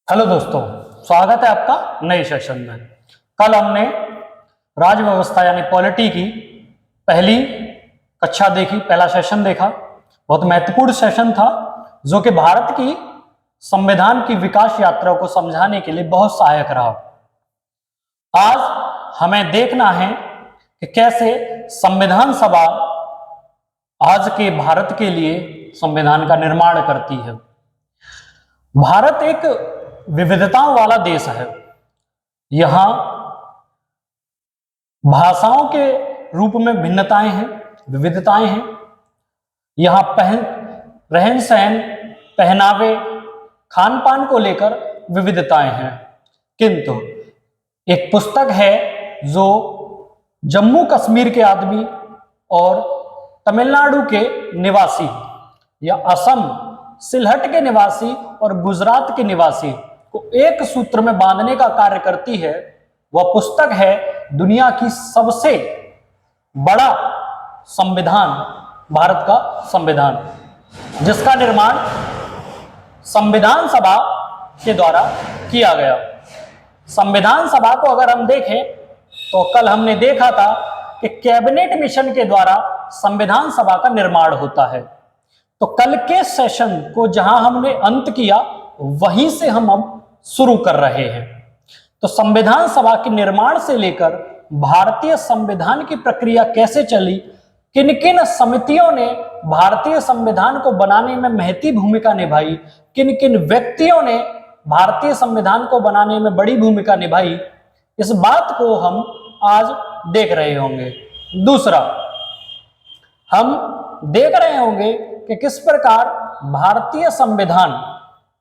Hello दोस्तों, स्वागत है आपका नए सेशन में। कल हमने राज्य व्यवस्था यानी पॉलिटी की पहली कक्षा देखी, पहला सेशन देखा। बहुत महत्वपूर्ण सेशन था जो कि भारत की संविधान की विकास यात्रा को समझाने के लिए बहुत सहायक रहा। आज हमें देखना है कि कैसे संविधान सभा आज के भारत के लिए संविधान का निर्माण करती है। भारत एक विविधताओं वाला देश है। यहां भाषाओं के रूप में भिन्नताएं हैं, विविधताएं हैं। यहां रहन सहन, पहनावे, खान पान को लेकर विविधताएं हैं। किंतु एक पुस्तक है जो जम्मू कश्मीर के आदमी और तमिलनाडु के निवासी या असम, सिलहट के निवासी और गुजरात के निवासी को एक सूत्र में बांधने का कार्य करती है। वह पुस्तक है दुनिया की सबसे बड़ा संविधान, भारत का संविधान, जिसका निर्माण संविधान सभा के द्वारा किया गया। संविधान सभा को अगर हम देखें तो कल हमने देखा था कि कैबिनेट मिशन के द्वारा संविधान सभा का निर्माण होता है। तो कल के सेशन को जहां हमने अंत किया वहीं से हम अब शुरू कर रहे हैं। तो संविधान सभा के निर्माण से लेकर भारतीय संविधान की प्रक्रिया कैसे चली, किन किन समितियों ने भारतीय संविधान को बनाने में महती भूमिका निभाई, किन किन व्यक्तियों ने भारतीय संविधान को बनाने में बड़ी भूमिका निभाई, इस बात को हम आज देख रहे होंगे। दूसरा, हम देख रहे होंगे कि किस प्रकार भारतीय संविधान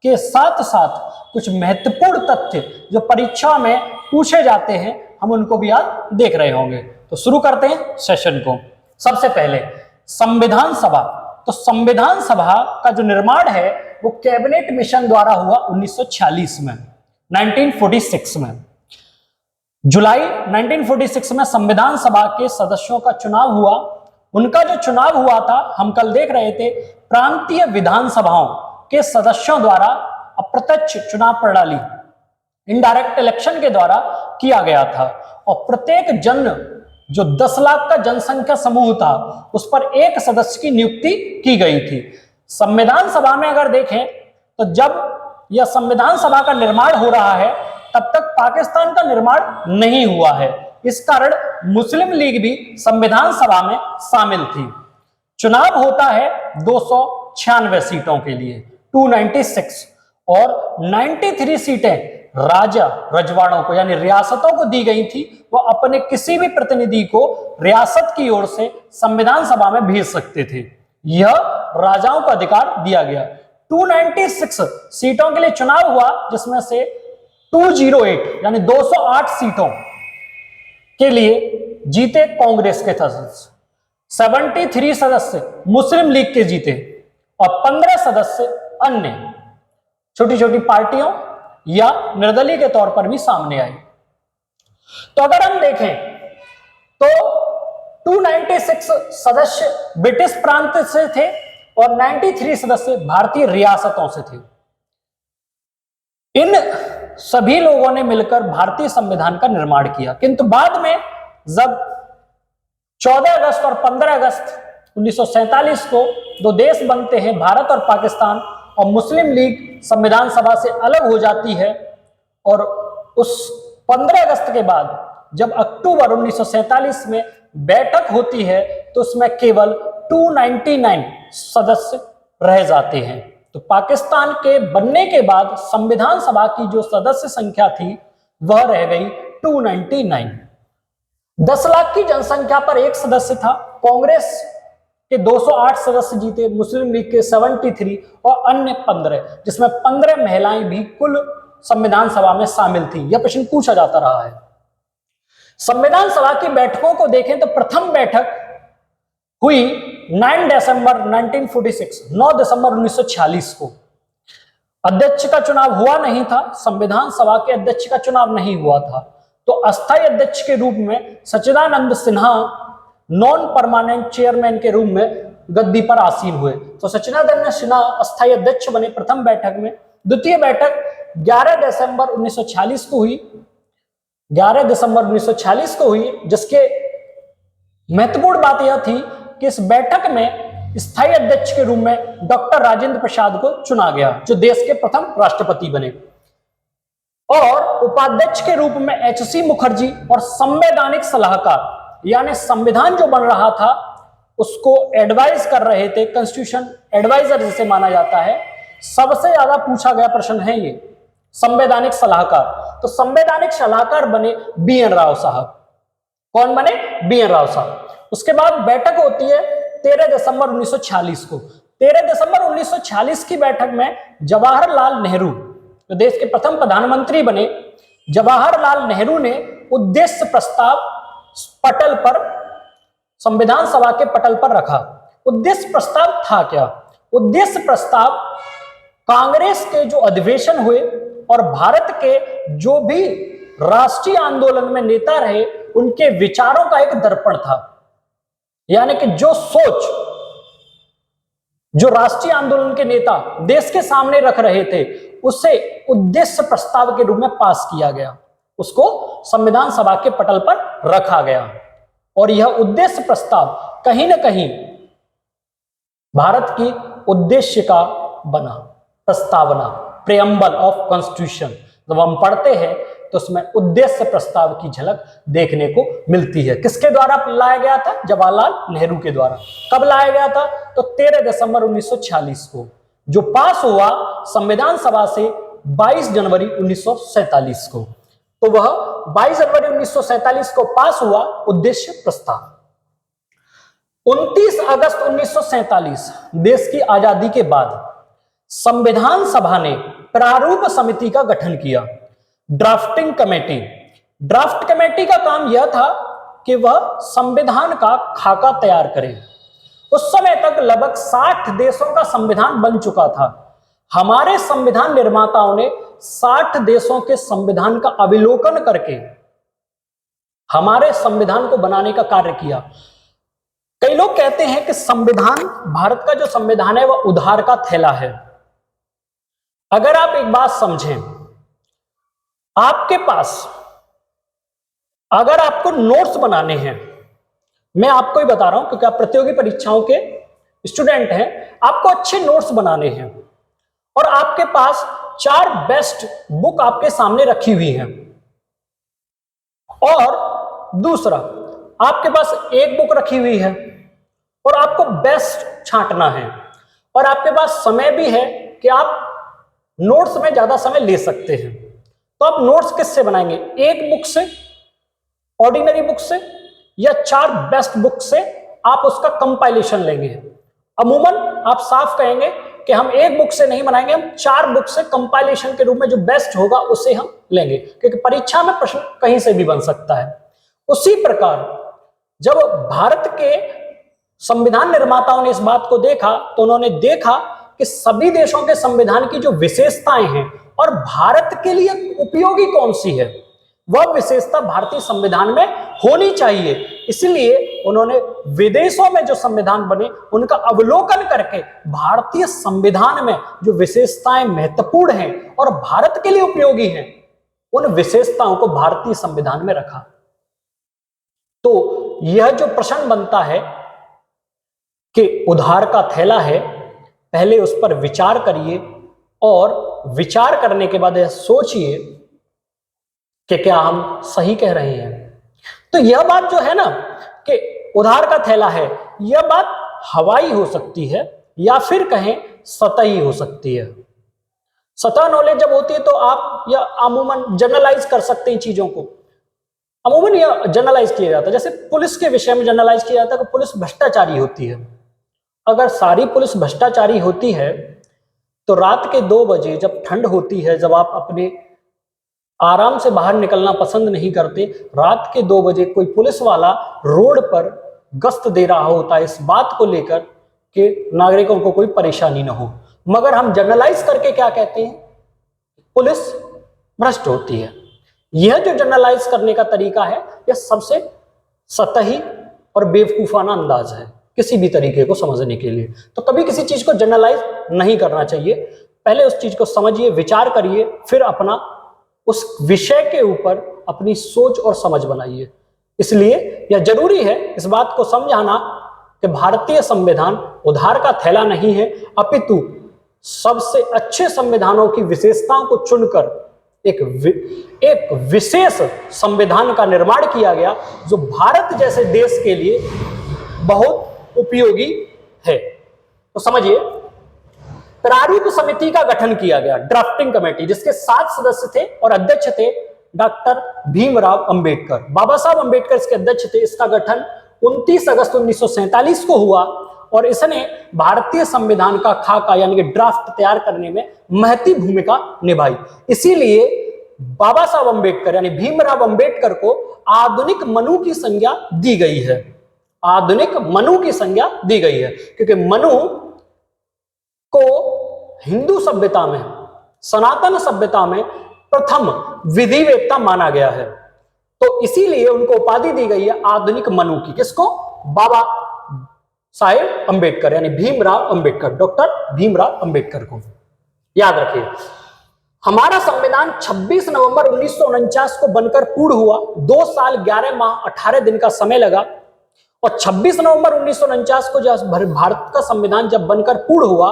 के साथ साथ कुछ महत्वपूर्ण तथ्य जो परीक्षा में पूछे जाते हैं, हम उनको भी आज देख रहे होंगे। तो शुरू करते हैं सेशन को। सबसे पहले संविधान सभा। तो संविधान सभा का जो निर्माण है वो कैबिनेट मिशन द्वारा हुआ 1946 में, 1946 में। जुलाई 1946 में संविधान सभा के सदस्यों का चुनाव हुआ। उनका जो चुनाव हुआ था, हम कल देख रहे थे, प्रांतीय विधानसभाओं के सदस्यों द्वारा अप्रत्यक्ष चुनाव प्रणाली, इनडायरेक्ट इलेक्शन के द्वारा किया गया था। और प्रत्येक जन जो 10 लाख का जनसंख्या समूह था उस पर एक सदस्य की नियुक्ति की गई थी। संविधान सभा में अगर देखें तो जब यह संविधान सभा का निर्माण हो रहा है तब तक पाकिस्तान का निर्माण नहीं हुआ है। इस कारण मुस्लिम लीग भी संविधान सभा में शामिल थी। चुनाव होता है 296 सीटों के लिए, 296, और 93 सीटें राजा रजवाड़ों को यानी रियासतों को दी गई थी। वो अपने किसी भी प्रतिनिधि को रियासत की ओर से संविधान सभा में भेज सकते थे। यह राजाओं को अधिकार दिया गया। 296 सीटों के लिए चुनाव हुआ, जिसमें से 208 यानी 208 सीटों के लिए जीते कांग्रेस के सदस्य, 73 सदस्य मुस्लिम लीग के जीते और 15 सदस्य अन्य छोटी छोटी पार्टियों या निर्दलीय के तौर पर भी सामने आए। तो अगर हम देखें तो 296 सदस्य ब्रिटिश प्रांत से थे और 93 सदस्य भारतीय रियासतों से थे। इन सभी लोगों ने मिलकर भारतीय संविधान का निर्माण किया। किंतु बाद में जब 14 अगस्त और 15 अगस्त 1947 को दो देश बनते हैं, भारत और पाकिस्तान, और मुस्लिम लीग संविधान सभा से अलग हो जाती है, और उस 15 अगस्त के बाद जब अक्टूबर 1947 में बैठक होती है तो उसमें केवल 299 सदस्य रह जाते हैं। तो पाकिस्तान के बनने के बाद संविधान सभा की जो सदस्य संख्या थी वह रह गई 299। 10 लाख की जनसंख्या पर एक सदस्य था। कांग्रेस के 208 सदस्य जीते, मुस्लिम लीग के 73 और अन्य 15, जिसमें 15 महिलाएं भी कुल संविधान सभा में शामिल थी। यह प्रश्न पूछा जाता रहा है। संविधान सभा की बैठकों को देखें तो प्रथम बैठक हुई 9 दिसंबर 1946, 9 दिसंबर 1946 को। अध्यक्ष का चुनाव हुआ नहीं था, संविधान सभा के अध्यक्ष का चुनाव नहीं हुआ था। तो अस्थायी अध्यक्ष के रूप में सच्चिदानंद सिन्हा नॉन परमानेंट चेयरमैन के रूप में गद्दी पर आसीन हुए। तो सच्चिदानंद सिन्हा अस्थायी अध्यक्ष बने प्रथम बैठक में। द्वितीय बैठक 11 दिसंबर 1946 को हुई, 11 दिसंबर 1946 को हुई, जिसके महत्वपूर्ण बात यह थी कि इस बैठक में स्थायी अध्यक्ष के रूप में डॉक्टर राजेंद्र प्रसाद को चुना गया, जो देश के प्रथम राष्ट्रपति बने, और उपाध्यक्ष के रूप में एच.सी. मुखर्जी और संवैधानिक सलाहकार, यानी संविधान जो बन रहा था उसको एडवाइज कर रहे थे, कॉन्स्टिट्यूशन एडवाइजर जिसे माना जाता है। सबसे ज्यादा पूछा गया प्रश्न है ये संवैधानिक सलाहकार। तो संवैधानिक सलाहकार बने बी.एन. राव साहब। कौन बने? बी.एन. राव साहब। उसके बाद बैठक होती है 13 दिसंबर 1946 को। 13 दिसंबर 1946 की बैठक में जवाहरलाल नेहरू, जो देश के प्रथम प्रधानमंत्री बने, जवाहरलाल नेहरू ने उद्देश्य प्रस्ताव पटल पर, संविधान सभा के पटल पर रखा। उद्देश्य प्रस्ताव था क्या? उद्देश्य प्रस्ताव कांग्रेस के जो अधिवेशन हुए और भारत के जो भी राष्ट्रीय आंदोलन में नेता रहे उनके विचारों का एक दर्पण था। यानी कि जो सोच जो राष्ट्रीय आंदोलन के नेता देश के सामने रख रहे थे उसे उद्देश्य प्रस्ताव के रूप में पास किया गया, उसको संविधान सभा के पटल पर रखा गया। और यह उद्देश्य प्रस्ताव कहीं ना कहीं भारत की उद्देश्य का बना, प्रस्तावना, प्रेम्बल ऑफ कॉन्स्टिट्यूशन जब हम पढ़ते हैं तो उसमें उद्देश्य प्रस्ताव की झलक देखने को मिलती है। किसके द्वारा लाया गया था? जवाहरलाल नेहरू के द्वारा। कब लाया गया था? तो 13 दिसंबर 1946 को, जो पास हुआ संविधान सभा से 22 जनवरी 1947 को। तो वह 22 जनवरी 1947 को पास हुआ उद्देश्य प्रस्ताव। 29 अगस्त 1947 देश की आजादी के बाद संविधान सभा ने प्रारूप समिति का गठन किया, ड्राफ्टिंग कमेटी। ड्राफ्ट कमेटी का काम यह था कि वह संविधान का खाका तैयार करे। उस समय तक लगभग 60 देशों का संविधान बन चुका था। हमारे संविधान निर्माताओं ने 60 देशों के संविधान का अवलोकन करके हमारे संविधान को बनाने का कार्य किया। कई लोग कहते हैं कि संविधान, भारत का जो संविधान है वह उधार का थैला है। अगर आप एक बात समझें, आपके पास अगर आपको नोट्स बनाने हैं, मैं आपको ही बता रहा हूं क्योंकि आप प्रतियोगी परीक्षाओं के स्टूडेंट हैं, आपको अच्छे नोट्स बनाने हैं और आपके पास 4 बेस्ट बुक आपके सामने रखी हुई हैं, और दूसरा आपके पास एक बुक रखी हुई है और आपको बेस्ट छांटना है, और आपके पास समय भी है कि आप नोट्स में ज्यादा समय ले सकते हैं। तो आप नोट्स किससे बनाएंगे? एक बुक से, ऑर्डिनरी बुक से, या 4 बेस्ट बुक से आप उसका कंपाइलेशन लेंगे। अमूमन आप साफ कहेंगे कि हम एक बुक से नहीं बनाएंगे, हम 4 बुक से कंपाइलेशन के रूप में जो बेस्ट होगा उसे हम लेंगे, क्योंकि परीक्षा में प्रश्न कहीं से भी बन सकता है। उसी प्रकार जब भारत के संविधान निर्माताओं ने इस बात को देखा तो उन्होंने देखा कि सभी देशों के संविधान की जो विशेषताएं हैं और भारत के लिए उपयोगी कौन सी है, वह विशेषता भारतीय संविधान में होनी चाहिए। इसलिए उन्होंने विदेशों में जो संविधान बने उनका अवलोकन करके भारतीय संविधान में जो विशेषताएं महत्वपूर्ण हैं और भारत के लिए उपयोगी हैं, उन विशेषताओं को भारतीय संविधान में रखा। तो यह जो प्रश्न बनता है कि उधार का थैला है, पहले उस पर विचार करिए और विचार करने के बाद यह सोचिए कि क्या हम सही कह रहे हैं। तो यह बात जो है ना कि उधार का थैला है, यह बात हवाई हो सकती है या फिर कहें सतही हो सकती है। सतह नॉलेज जब होती है तो आप या अमूमन जनरलाइज कर सकते हैं चीजों को। अमूमन यह जनरलाइज किया जाता है, जैसे पुलिस के विषय में जनरलाइज किया जाता है कि पुलिस भ्रष्टाचारी होती है। अगर सारी पुलिस भ्रष्टाचारी होती है तो रात के 2 बजे जब ठंड होती है, जब आप अपने आराम से बाहर निकलना पसंद नहीं करते, रात के 2 बजे कोई पुलिस वाला रोड पर गश्त दे रहा होता है इस बात को लेकर कि नागरिकों को कोई परेशानी ना हो। मगर हम जनरलाइज करके क्या कहते हैं? पुलिस भ्रष्ट होती है। यह जो जनरलाइज करने का तरीका है यह सबसे सतही और बेवकूफाना अंदाज है किसी भी तरीके को समझने के लिए। तो कभी किसी चीज को जनरलाइज नहीं करना चाहिए, पहले उस चीज को समझिए, विचार करिए, फिर अपना उस विषय के ऊपर अपनी सोच और समझ बनाइए। इसलिए यह जरूरी है इस बात को समझाना कि भारतीय संविधान उधार का थैला नहीं है, अपितु सबसे अच्छे संविधानों की विशेषताओं को चुनकर एक विशेष संविधान का निर्माण किया गया जो भारत जैसे देश के लिए बहुत उपयोगी है। तो समझिए, प्रारूप समिति का गठन किया गया, ड्राफ्टिंग कमेटी, जिसके 7 सदस्य थे और अध्यक्ष थे डॉक्टर भीमराव अंबेडकर। बाबा साहब अंबेडकर इसके अध्यक्ष थे। इसका गठन 29 अगस्त 1947 को हुआ और इसने भारतीय संविधान का खाका यानी कि ड्राफ्ट तैयार करने में महत्वपूर्ण भूमिका निभाई। इसीलिए बाबा साहब अंबेडकर यानी भीमराव अंबेडकर को आधुनिक मनु की संज्ञा दी गई है। आधुनिक मनु की संज्ञा दी गई है क्योंकि मनु को हिंदू सभ्यता में, सनातन सभ्यता में प्रथम विधिवेत्ता माना गया है। तो इसीलिए उनको उपाधि दी गई है आधुनिक मनु की। किसको? बाबा साहेब अंबेडकर यानी भीमराव अंबेडकर, डॉक्टर भीमराव अंबेडकर को। याद रखिए, हमारा संविधान 26 नवंबर 1949 को बनकर पूर्ण हुआ। 2 साल 11 माह 18 दिन का समय लगा और 26 नवंबर 1949 को जब भारत का संविधान जब बनकर पूर्ण हुआ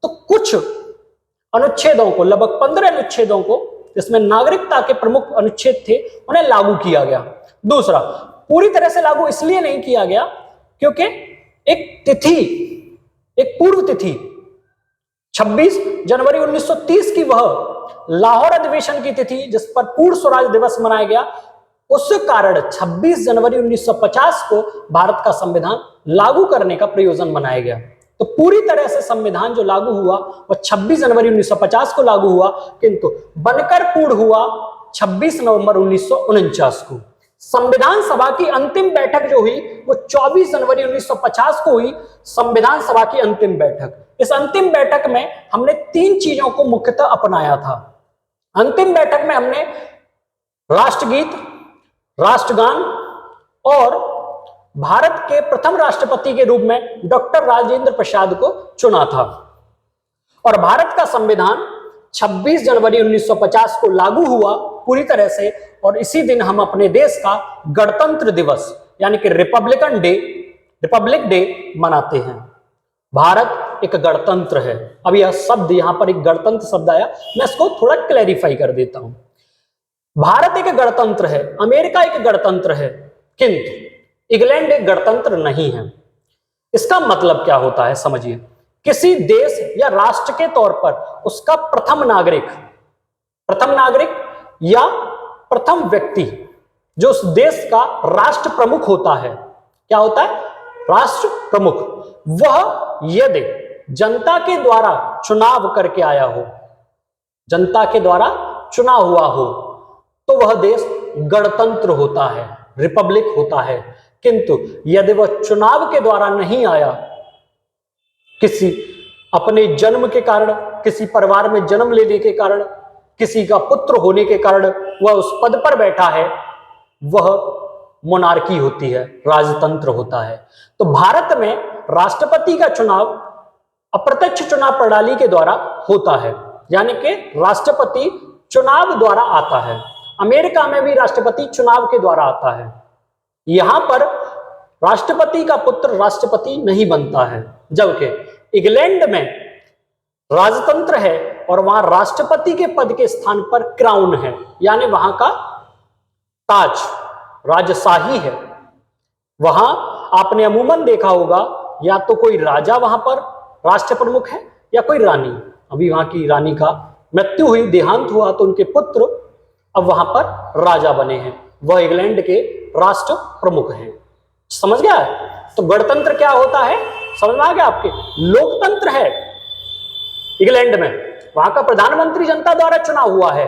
तो कुछ अनुच्छेदों को, लगभग 15 अनुच्छेदों को, जिसमें नागरिकता के प्रमुख अनुच्छेद थे, उन्हें लागू किया गया। दूसरा, पूरी तरह से लागू इसलिए नहीं किया गया क्योंकि एक तिथि, एक पूर्व तिथि 26 जनवरी 1930 की वह लाहौर अधिवेशन की तिथि जिस पर पूर्ण स्वराज दिवस मनाया गया, उस कारण 26 जनवरी 1950 को भारत का संविधान लागू करने का प्रयोजन बनाया गया। तो पूरी तरह से संविधान जो लागू हुआ वह 26 जनवरी 1950 को लागू हुआ, किंतु बनकर पूर्ण हुआ 26 नवंबर 1949 को। संविधान सभा की अंतिम बैठक जो हुई वो 24 जनवरी 1950 को हुई, संविधान सभा की अंतिम बैठक। इस अंतिम बैठक में हमने 3 चीजों को मुख्यतः अपनाया था। अंतिम बैठक में हमने राष्ट्रगीत, राष्ट्रगान और भारत के प्रथम राष्ट्रपति के रूप में डॉक्टर राजेंद्र प्रसाद को चुना था। और भारत का संविधान 26 जनवरी 1950 को लागू हुआ पूरी तरह से, और इसी दिन हम अपने देश का गणतंत्र दिवस यानी कि रिपब्लिक डे मनाते हैं। भारत एक गणतंत्र है। अब यह शब्द, यहां पर एक गणतंत्र शब्द आया, मैं इसको थोड़ा क्लैरिफाई कर देता हूं। भारत एक गणतंत्र है, अमेरिका एक गणतंत्र है, किंतु इंग्लैंड एक गणतंत्र नहीं है। इसका मतलब क्या होता है समझिए। किसी देश या राष्ट्र के तौर पर उसका प्रथम नागरिक या प्रथम व्यक्ति जो उस देश का राष्ट्र प्रमुख होता है, क्या होता है? राष्ट्र प्रमुख। वह यदि जनता के द्वारा चुनाव करके आया हो, जनता के द्वारा चुना हुआ हो, तो वह देश गणतंत्र होता है, रिपब्लिक होता है। किंतु यदि वह चुनाव के द्वारा नहीं आया, किसी अपने जन्म के कारण, किसी परिवार में जन्म लेने के कारण, किसी का पुत्र होने के कारण वह उस पद पर बैठा है, वह मोनार्की होती है, राजतंत्र होता है। तो भारत में राष्ट्रपति का चुनाव अप्रत्यक्ष चुनाव प्रणाली के द्वारा होता है, यानी कि राष्ट्रपति चुनाव द्वारा आता है। अमेरिका में भी राष्ट्रपति चुनाव के द्वारा आता है। यहां पर राष्ट्रपति का पुत्र राष्ट्रपति नहीं बनता है, जबकि इंग्लैंड में राजतंत्र है और वहां राष्ट्रपति के पद के स्थान पर क्राउन है, यानी वहां का ताज, राजशाही है। वहां आपने अमूमन देखा होगा या तो कोई राजा वहां पर राष्ट्र प्रमुख है या कोई रानी। अभी वहां की रानी का मृत्यु हुई, देहांत हुआ, तो उनके पुत्र अब वहां पर राजा बने हैं, वह इंग्लैंड के राष्ट्र प्रमुख हैं। समझ गया? तो गणतंत्र क्या होता है समझ में आ गया आपके? लोकतंत्र है इंग्लैंड में, वहां का प्रधानमंत्री जनता द्वारा चुना हुआ है,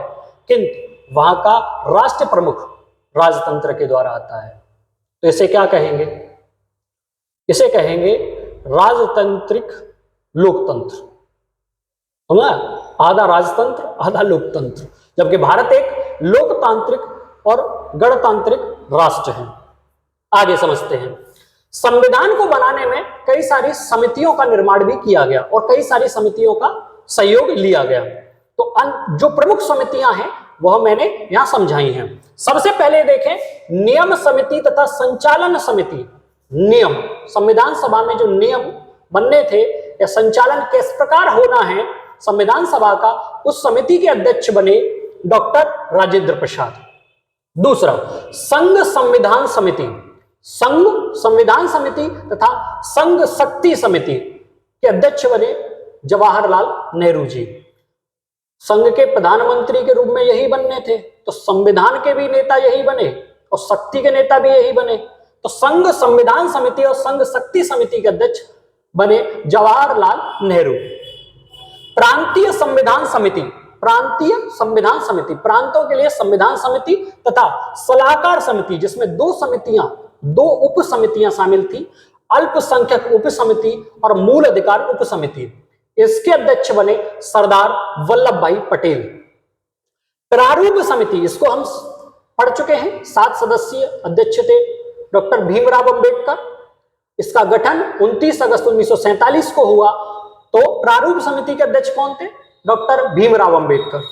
किंतु वहां का राष्ट्र प्रमुख राजतंत्र के द्वारा आता है। तो इसे क्या कहेंगे? इसे कहेंगे राजतांत्रिक लोकतंत्र। समझा? आधा राजतंत्र आधा लोकतंत्र, जबकि भारत एक लोकतांत्रिक और गणतांत्रिक राष्ट्र है। आगे समझते हैं। संविधान को बनाने में कई सारी समितियों का निर्माण भी किया गया और कई सारी समितियों का सहयोग लिया गया। तो जो प्रमुख समितियां हैं वह मैंने यहां समझाई हैं। सबसे पहले देखें नियम समिति तथा संचालन समिति। नियम, संविधान सभा में जो नियम बनने थे या संचालन किस प्रकार होना है संविधान सभा का, उस समिति के अध्यक्ष बने डॉक्टर राजेंद्र प्रसाद। दूसरा संघ संविधान समिति, संघ संविधान समिति तथा संघ शक्ति समिति के अध्यक्ष बने जवाहरलाल नेहरू जी। संघ के प्रधानमंत्री के रूप में यही बनने थे, तो संविधान के भी नेता यही बने और शक्ति के नेता भी यही बने। तो संघ संविधान समिति और संघ शक्ति समिति के अध्यक्ष बने जवाहरलाल नेहरू। प्रांतीय संविधान समिति, प्रांतीय संविधान समिति, प्रांतों के लिए संविधान समिति तथा सलाहकार समिति, जिसमें दो उप समितियां शामिल थी, अल्पसंख्यक उप समिति और मूल अधिकार उप समिति। इसके अध्यक्ष बने सरदार वल्लभ भाई पटेल। प्रारूप समिति, इसको हम पढ़ चुके हैं, 7 सदस्यीय अध्यक्ष थे डॉक्टर भीमराव अंबेडकर। इसका गठन 29 अगस्त 1947 को हुआ। तो प्रारूप समिति के अध्यक्ष कौन थे? डॉक्टर भीमराव अंबेडकर।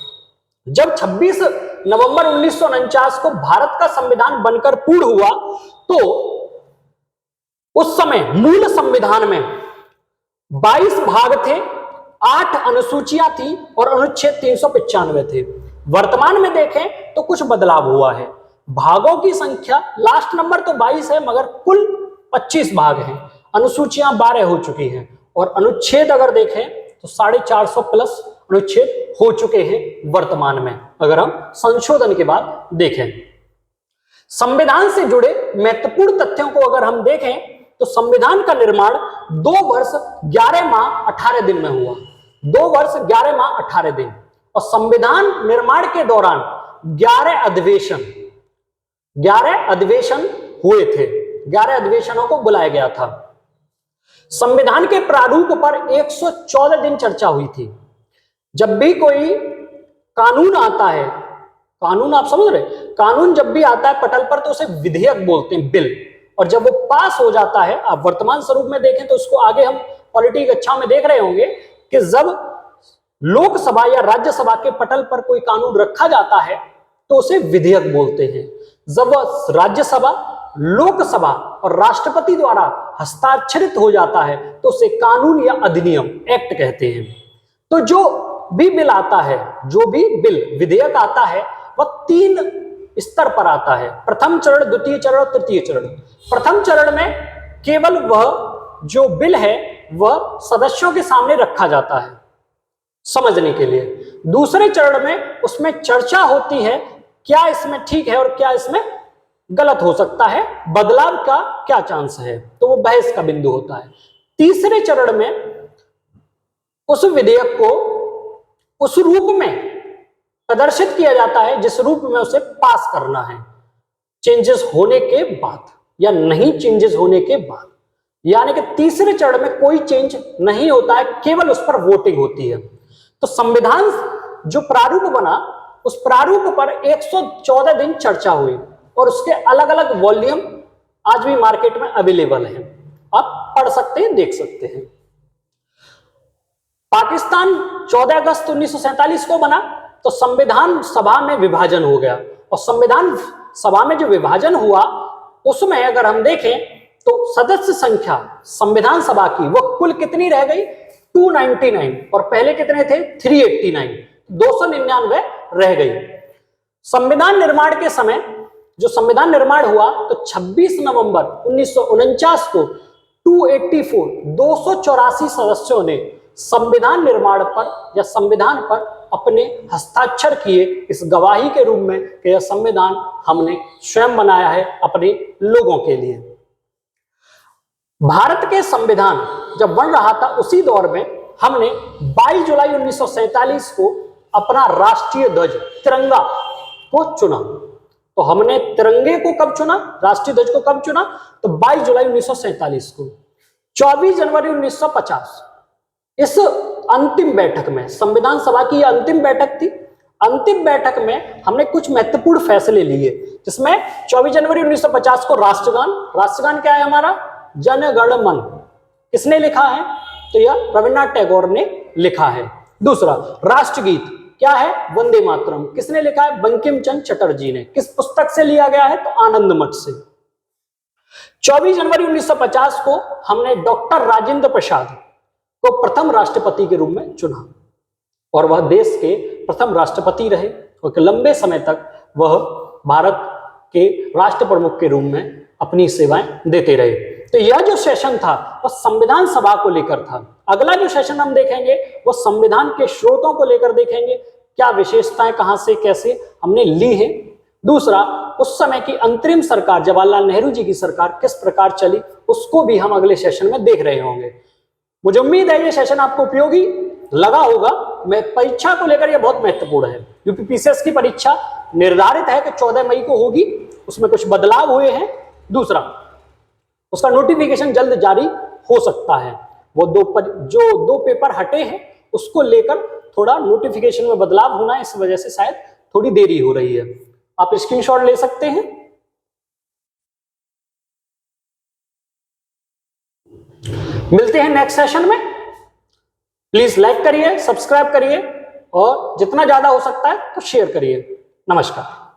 जब 26 नवंबर 1949 को भारत का संविधान बनकर पूर्ण हुआ, तो उस समय मूल संविधान में 22 भाग थे, 8 अनुसूचियां थी और अनुच्छेद 395 थे। वर्तमान में देखें तो कुछ बदलाव हुआ है। भागों की संख्या लास्ट नंबर तो 22 है, मगर कुल 25 भाग हैं। अनुसूचियां 12 हो चुकी हैं और अनुच्छेद अगर देखें तो 450 प्लस अनुच्छेद हो चुके हैं वर्तमान में, अगर हम संशोधन के बाद देखें। संविधान से जुड़े महत्वपूर्ण तथ्यों को अगर हम देखें तो संविधान का निर्माण 2 वर्ष 11 माह 18 दिन में हुआ। 2 वर्ष 11 माह 18 दिन। और संविधान निर्माण के दौरान 11 अधिवेशन हुए थे। 11 अधिवेशनों को बुलाया गया था। संविधान के प्रारूप पर 114 दिन चर्चा हुई थी। जब भी कोई कानून आता है, कानून आप समझ रहे, कानून जब भी आता है पटल पर तो उसे विधेयक बोलते हैं, बिल। और जब वो पास हो जाता है, आप वर्तमान स्वरूप में देखें तो उसको आगे हम पॉलिटी कक्षाओं में देख रहे होंगे कि जब लोकसभा या राज्यसभा के पटल पर कोई कानून रखा जाता है तो उसे विधेयक बोलते हैं। जब राज्यसभा, लोकसभा और राष्ट्रपति द्वारा हस्ताक्षरित हो जाता है तो उसे कानून या अधिनियम, एक्ट कहते हैं। तो जो भी बिल आता है, जो भी बिल विधेयक आता है, वह 3 स्तर पर आता है। प्रथम चरण, द्वितीय चरण और तृतीय चरण। प्रथम चरण में केवल वह जो बिल है वह सदस्यों के सामने रखा जाता है समझने के लिए। दूसरे चरण में उसमें चर्चा होती है, क्या इसमें ठीक है और क्या इसमें गलत हो सकता है, बदलाव का क्या चांस है, तो वो बहस का बिंदु होता है। तीसरे चरण में उस विधेयक को उस रूप में प्रदर्शित किया जाता है जिस रूप में उसे पास करना है, चेंजेस होने के बाद या नहीं चेंजेस होने के बाद। यानी कि तीसरे चरण में कोई चेंज नहीं होता है, केवल उस पर वोटिंग होती है। तो संविधान जो प्रारूप बना, उस प्रारूप पर 114 दिन चर्चा हुई और उसके अलग अलग वॉल्यूम आज भी मार्केट में अवेलेबल है, आप पढ़ सकते हैं, देख सकते हैं। पाकिस्तान 14 अगस्त 1947 को बना तो संविधान सभा में विभाजन हो गया और संविधान सभा में जो विभाजन हुआ उसमें अगर हम देखें तो सदस्य संख्या संविधान सभा की वो कुल कितनी रह गई? 299 और पहले कितने थे? 389, 299 रह गई। संविधान निर्माण के समय जो संविधान निर्माण हुआ तो 26 नवंबर 1949 को 284 सदस्यों ने संविधान निर्माण पर या संविधान पर अपने हस्ताक्षर किए इस गवाही के रूप में कि यह संविधान हमने स्वयं बनाया है अपने लोगों के लिए। भारत के संविधान जब बन रहा था उसी दौर में हमने 22 जुलाई 1947 को अपना राष्ट्रीय ध्वज तिरंगा को चुना। तो हमने तिरंगे को कब चुना, राष्ट्रीय ध्वज को कब चुना? तो 22 जुलाई 1947 को। 24 जनवरी 1950 इस अंतिम बैठक में, संविधान सभा की अंतिम बैठक थी, अंतिम बैठक में हमने कुछ महत्वपूर्ण फैसले लिए जिसमें 24 जनवरी 1950 को राष्ट्रगान क्या है हमारा? जन गण मन। किसने लिखा है? तो यह रविन्द्रनाथ टैगोर ने लिखा है। दूसरा, राष्ट्रगीत क्या है? वंदे मातरम। किसने लिखा है? बंकिम चंद्र चटर्जी ने। किस पुस्तक से लिया गया है? तो आनंद मठ से। 24 जनवरी 1950 को हमने डॉक्टर राजेंद्र प्रसाद को प्रथम राष्ट्रपति के रूप में चुना और वह देश के प्रथम राष्ट्रपति रहे और लंबे समय तक वह भारत के राष्ट्र प्रमुख के रूप में अपनी सेवाएं देते रहे। तो यह जो सेशन था वह संविधान सभा को लेकर था। अगला जो सेशन हम देखेंगे वह संविधान के स्रोतों को लेकर देखेंगे, क्या विशेषताएं कहां से कैसे हमने ली है। दूसरा, उस समय की अंतरिम सरकार जवाहरलाल नेहरू जी की सरकार किस प्रकार चली, उसको भी हम अगले सेशन में देख रहे होंगे। मुझे उम्मीद है ये सेशन आपको उपयोगी लगा होगा। मैं परीक्षा को लेकर यह बहुत महत्वपूर्ण है। यूपीपीसीएस की परीक्षा निर्धारित है कि 14 मई को होगी, उसमें कुछ बदलाव हुए हैं। दूसरा, उसका नोटिफिकेशन जल्द जारी हो सकता है। वो दो पेपर हटे हैं उसको लेकर थोड़ा नोटिफिकेशन में बदलाव होना है, इस वजह से शायद थोड़ी देरी हो रही है। आप स्क्रीनशॉट ले सकते हैं। मिलते हैं नेक्स्ट सेशन में। प्लीज लाइक करिए, सब्सक्राइब करिए और जितना ज्यादा हो सकता है तो शेयर करिए। नमस्कार।